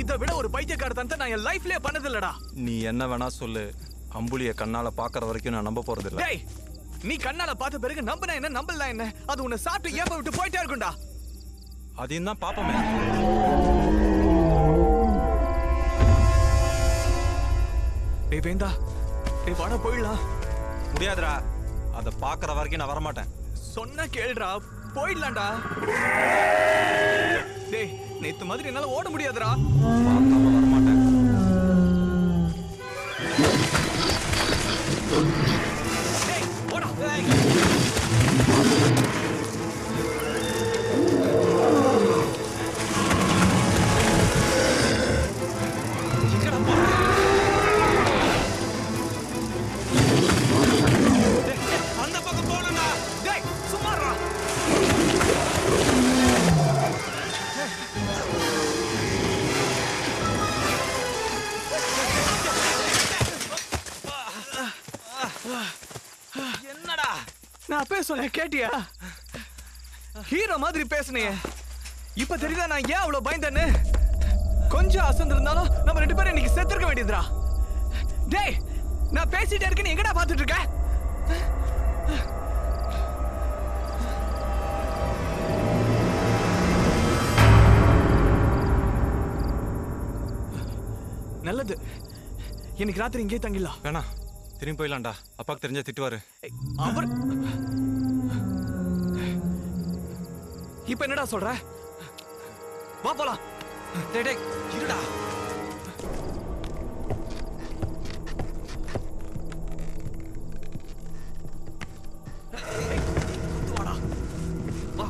இதை விட ஒரு பைத்தியக்காரத்தனத்தை நான் என் லைஃப்லயே பண்ணது இல்லடா. நீ என்ன வேணா சொல்லு, அம்புலிய கண்ணால பாக்குற வரைக்கும் நான் நம்ப போறது இல்ல. டேய், நீ கண்ணால பார்த்த பிறகு நம்பினா என்ன நம்பலாம் என்ன, அது உன்னை சாப்பிட்டு ஏப்ப விட்டு போயிட்டே இருக்கும்டா. அதையும் தான் பாப்போமே. டேய் வேந்தா, டேய் வாடா போயிடலாம். முடியாதுடா, அதை பாக்குற வரைக்கும் நான் வரமாட்டேன். சொன்ன கேளுடா, போயிடலாம்டா. டேய், நேத்து மாதிரி என்னால ஓட முடியாதுடா. பார்க்காம வரமாட்டேன். டேய் ஓடா. அந்த பக்கம் போகலடா. டேய் சும்மாடா. என்னடா நான் பேசுறேன் கேட்டியா? ஹீரோ மாதிரி பேசுனியே, இப்ப தெரியுதா நான் ஏன் அவ்வளவு பயந்தேன்னு? கொஞ்சம் அசந்திருந்தாலும் நம்ம 2 பேரும் இன்னைக்கு செத்துருக்க வேண்டியதுடா. டேய், நான் பேசிட்டே இருக்கேன்னு எங்கடா பாத்துட்டு இருக்க? நல்லது, இன்னைக்கு ராத்திரி இங்கே தங்கிடலாம். வேணா, திரும்பி போயிடலாம்டா. அப்பாக்கு தெரிஞ்சா திட்டுவாரு. அவர் இப்ப என்னடா சொல்ற? வா போலாம். டேய் டேய் இருடா. வாடா வா.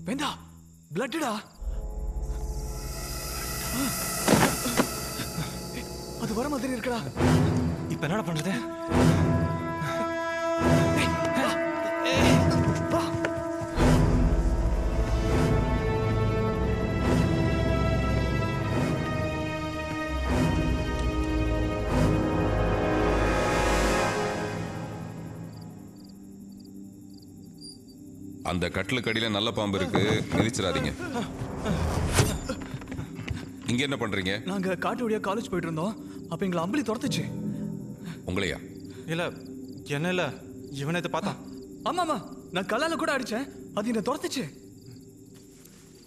வேண்டா, பிளட்டடா. அது வர மாதிரி இருக்கடா. இப்ப என்னடா பண்றது? வா. அந்த கட்டிலுக்கு அடியில நல்ல பாம்பு இருக்கு, மிதிச்சிடாதீங்க. இங்க என்ன பண்றீங்க? நாங்க காட்டு வழியா காலேஜ் போயிட்டு இருந்தோம். அப்ப எங்களை அம்பளி துரத்துச்சு. உங்களையா? இல்ல என்ன இல்ல, இவனை இதை பார்த்தான். ஆமாமா, நான் கல்லால கூட அடிச்சேன், அது என்ன துரத்துச்சு.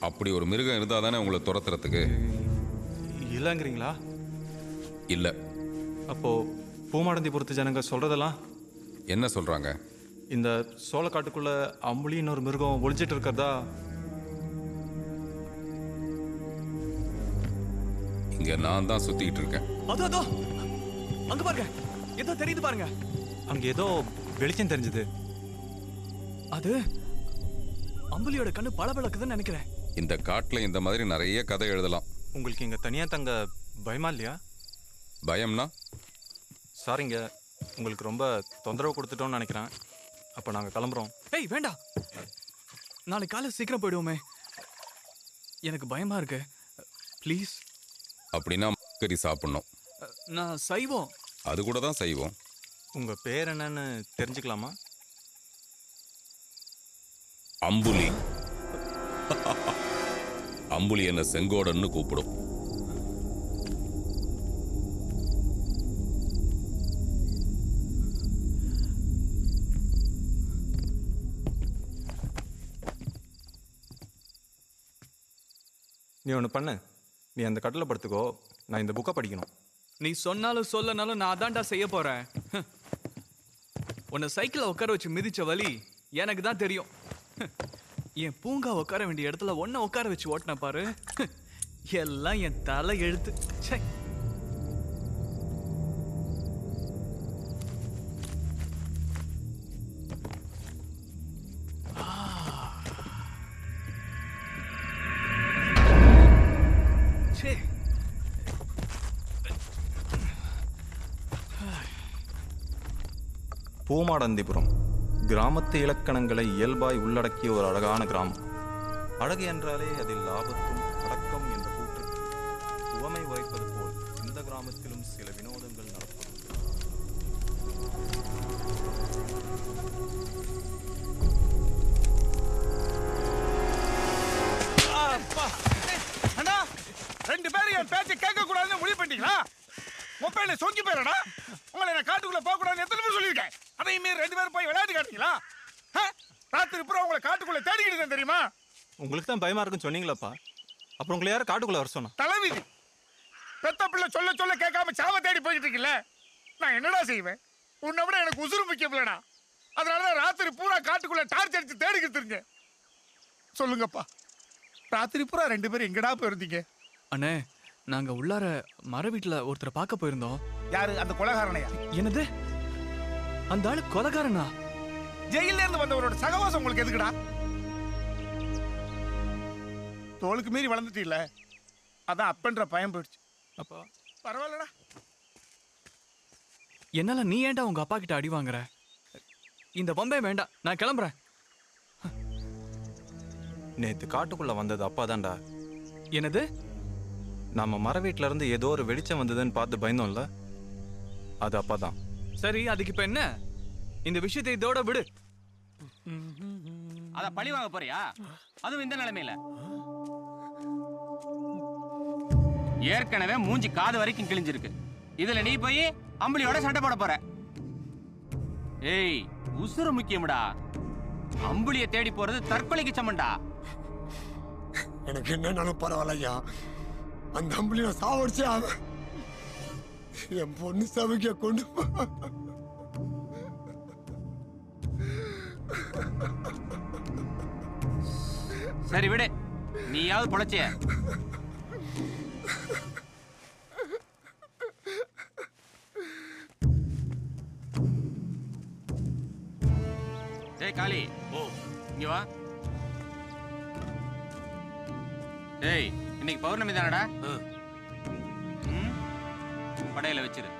அப்படி ஒரு மிருகம் இருந்தா தானே உங்களை துரத்துறதுக்கு. இல்லங்கிறீங்களா? இல்ல. அப்போ பூமாடந்திபுரத்து ஜனங்க சொல்றதெல்லாம் என்ன சொல்றாங்க? இந்த சோளக்காட்டுக்குள்ள அம்புலின்னு ஒரு மிருகம் ஒளிஞ்சிட்டு இருக்கிறதா. இங்க நான் தான் சுத்திக்கிட்டு இருக்கேன். அதோ அதோ அங்க பாருங்க, ஏதோ தெரியுது பாருங்க. அங்க ஏதோ வெளிச்சம் தெரிஞ்சது. அது அம்புலியோட கண்ணு பளபளக்குதுன்னு நினைக்கிறேன். இந்த காட்டுல இந்த மாதிரி நிறைய கதை எழுதலாம். உங்களுக்கு இங்க தனியா தங்க பயமா இல்லையா? பயம்னா? சாரிங்க, உங்களுக்கு ரொம்ப தொந்தரவு கொடுத்துட்டோம்னு நினைக்கிறேன். அப்போ நாங்கள் கிளம்புறோம். ஏய் வேண்டாம், நாளைக்கு காலை சீக்கிரம் போயிடுவோமே. எனக்கு பயமா இருக்கு, ப்ளீஸ். அப்படின்னா கறி சாப்பிடணும். நான் சைவம். அது கூட தான் செய்வோம். உங்க பேர் என்னன்னு தெரிஞ்சுக்கலாமா? அம்புலி. அம்புலி என்ன செங்கோடன்னு கூப்பிடும். நீ ஒன்று பண்ணு, நீ அந்த கட்டில் படுத்துக்கோ, நான் இந்த புக்கை படிக்கணும். நீ சொன்னாலும் சொல்லனாலும் நான் அதான்டா செய்ய போறேன். உன்னை சைக்கிளை உட்கார வச்சு மிதிச்ச வலி எனக்கு தான் தெரியும். என் பூங்கா உட்கார வேண்டிய இடத்துல ஒன்ன உட்கார வச்சு ஓட்டின பாரு, எல்லாம் என் தலை எழுத்து. சே, பூமாடந்திபுரம் கிராமத்து இலக்கணங்களை இயல்பாய் உள்ளடக்கிய ஒரு அழகான கிராமம். அழகு என்றாலே அதில் லாபத்தும் அடக்கம் என்ற கூற்றுக்கு உவமை உரைப்பது போல் இந்த கிராமத்திலும் சில வினோதங்கள் நடப்பது. அண்ணா, 2 பேரும் என் பேச்சை கேட்க கூடாதுன்னு முடிவு பண்ணிட்டீங்களா? மொபைல சொங்கி போயிடா. உங்களை நான் காட்டுக்குள்ள போக கூடாதுன்னு எத்தனை பேர் சொல்லியிருக்கேன். அதையும் மீறி 2 பேரும் போய் விளையாட்டு காட்டுறீங்களா? ராத்திரி பூரா உங்களை காட்டுக்குள்ள தேடிக்கிட்டு தெரியுமா? உங்களுக்கு தான் பயமா இருக்குன்னு சொன்னீங்களப்பா, அப்புறம் உங்களை யாரும் காட்டுக்குள்ள வர சொன்னா? தலைவிதி. பெத்த பிள்ளை சொல்ல சொல்ல கேட்காம சாவ தேடி போய்கிட்டு இருக்கீங்களே, நான் என்னடா செய்வேன்? உன்னை விட எனக்கு உசுறு முக்கியம் இல்லடா. அதனாலதான் ராத்திரி பூரா காட்டுக்குள்ள டார்ச் அடிச்சு தேடிக்கிட்டு இருந்தேன். சொல்லுங்கப்பா, ராத்திரி பூரா 2 பேரும் எங்கடா போயிருந்தீங்க? அண்ணே, நாங்க உள்ளார மர வீட்டுல ஒருத்தரை பார்க்க போயிருந்தோம். யாரு? அந்த கொலைகாரனையா? என்னது? அந்த ஆளு கொலைகாரனா? ஜெயில இருந்து வந்தவரோட சகவாசம் உங்களுக்கு எதுக்குடா? தோளுக்கு மீறி வளர்ந்துட்டீல்ல, அதான் அப்பன்ற பயம் போயிடுச்சு. அப்பா பரவாயில்லடா. என்னால நீ ஏன்டா உங்க அப்பா கிட்ட அடி வாங்குற? இந்த பொம்பை வேண்டாம், நான் கிளம்புறேன். நேத்து காட்டுக்குள்ள வந்தது அப்பா தான்டா. என்னது? நம்ம மர வீட்டுல இருந்து ஏதோ ஒரு வெளிச்சம் வந்ததுன்னு பார்த்து பயந்தோம்ல, அது அப்பா தான். சரி, அதுக்கு இப்ப என்ன? இந்த விஷயத்தை இதோட விடு. அத பழி வாங்க போறியா? அதுவும் இந்த நிலைமையில ஏற்கனவே மூஞ்சி காது வரைக்கும் கிழிஞ்சிருக்கு. இதுல நீ போய் அம்பளியோட சண்டை போட போற. ஏய், உசுறு முக்கியம்டா. அம்பளிய தேடி போறது தற்கொலைக்கு சமண்டா. எனக்கு என்னன்னாலும் பரவாயில்லையா, அந்த அம்பளி நான் சாவடிச்சே ஆவேன். என் பொண்ணு சமைக்க கொண்டு சரி விடு, நீயாவது பொழைச்சிய. டேய் காளி, இங்க வா. டேய், இன்னைக்கு பௌர்ணமி தானடா? படையில வச்சிரு.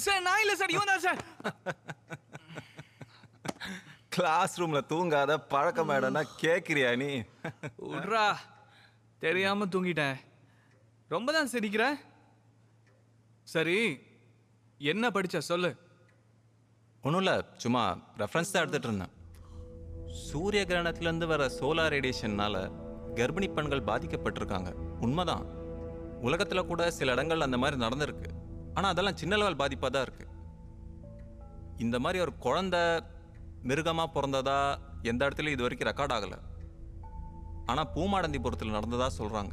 சார், நான் இல்ல சார், இவன் தான் சார். கிளாஸ் ரூம்ல தூங்காத பழக்கம் மேடம்னா கேக்குறியா நீ? விட்றா, தெரியாம தூங்கிட்டேன். ரொம்ப தான் சிரிக்கிற. சரி, என்ன படிச்ச சொல்லு. ஒன்றும் இல்லை, சும்மா ரெஃபரன்ஸ் தான் எடுத்துட்டு இருந்தேன். சூரிய கிரகணத்திலேருந்து வர சோலார் ரேடியேஷன்னால கர்ப்பிணி பெண்கள் பாதிக்கப்பட்டிருக்காங்க. உண்மைதான், உலகத்தில் கூட சில இடங்கள் அந்த மாதிரி நடந்திருக்கு. ஆனால் அதெல்லாம் சின்ன லெவல் பாதிப்பாக தான் இருக்கு. இந்த மாதிரி ஒரு குழந்தை மிருகமாக பிறந்ததா எந்த இடத்துலையும் இது வரைக்கும் ரெக்கார்ட் ஆகலை. ஆனால் பூமாடந்திபுரத்தில் நடந்ததா சொல்கிறாங்க.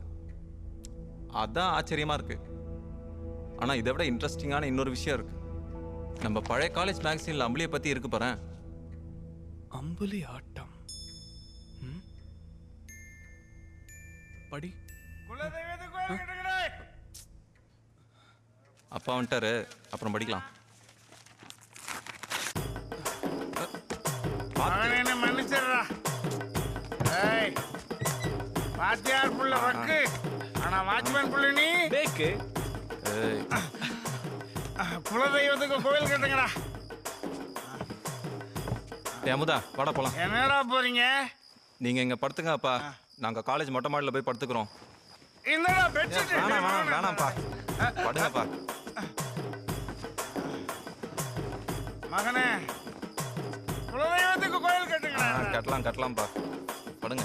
அதான் ஆச்சரியமாக இருக்கு. ஆனால் இதை விட இன்ட்ரெஸ்டிங்கான இன்னொரு விஷயம் இருக்கு. நம்ம பழைய காலேஜ் மேகசின்ல அம்பளியை பற்றி இருக்கு பாரு. அம்புலி ஆட்டம். படி. அப்பா வந்துட்டாரு, அப்புறம் படிக்கலாம். மன்னிச்சிடுறா. வாத்தியார் புள்ள வக்கு, ஆனா வாட்ச்மேன் புள்ள நீ பேக்கு. குலதெய்வத்துக்கு கோவில் கட்டுங்கடா. அமுதா, வாடா போலாம். என்னடா போறீங்க? நீங்க இங்க படுத்துங்க அப்பா, நாங்க காலேஜ் மொட்டை மாடியில் போய் படுத்துக்கிறோம். என்னடா பெட்ஷீட்? வேணாம்ப்பா, படுங்கப்பா. மகனே, குலதெய்வத்துக்கு கோயில் கட்டுங்கடா. கட்டலாம்ப்பா, படுங்க.